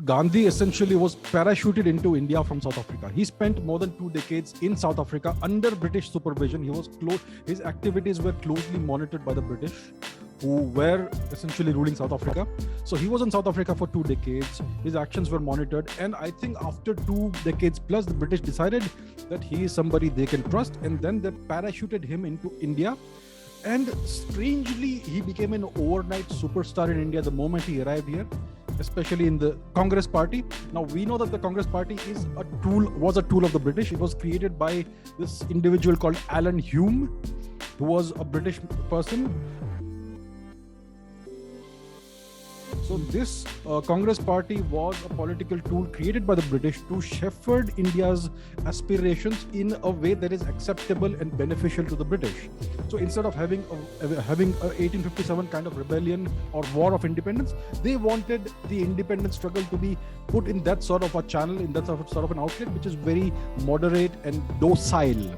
Gandhi essentially was parachuted into India from South Africa. He spent more than 2 decades in South Africa under British supervision. His activities were closely monitored by the British, who were essentially ruling South Africa. So he was in South Africa for 2 decades. His actions were monitored. And I think after 2 decades plus, the British decided that he is somebody they can trust. And then they parachuted him into India. And strangely, he became an overnight superstar in India the moment he arrived here, especially in the Congress Party. Now, we know that the Congress Party was a tool of the British. It was created by this individual called Alan Hume, who was a British person. So this Congress Party was a political tool created by the British to shepherd India's aspirations in a way that is acceptable and beneficial to the British. So instead of having a 1857 kind of rebellion or war of independence, they wanted the independence struggle to be put in that sort of a channel, in that sort of an outlet, which is very moderate and docile.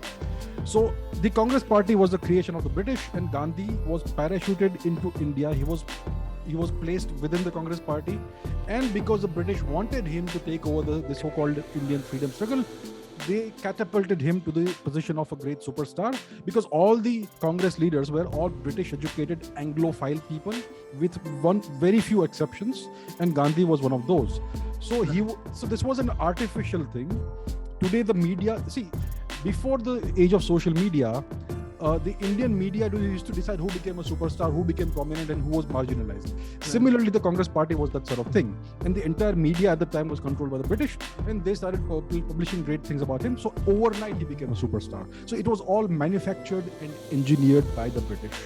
So the Congress Party was the creation of the British, and Gandhi was parachuted into India. He was placed within the Congress Party, and because the British wanted him to take over the so-called Indian freedom struggle, they catapulted him to the position of a great superstar, because all the Congress leaders were all British educated Anglophile people, with very few exceptions, and Gandhi was one of those. So this was an artificial thing. Today the media, before the age of social media, the Indian media used to decide who became a superstar, who became prominent, and who was marginalized. Right. Similarly, the Congress Party was that sort of thing. And the entire media at the time was controlled by the British, and they started publishing great things about him. So overnight, he became a superstar. So it was all manufactured and engineered by the British.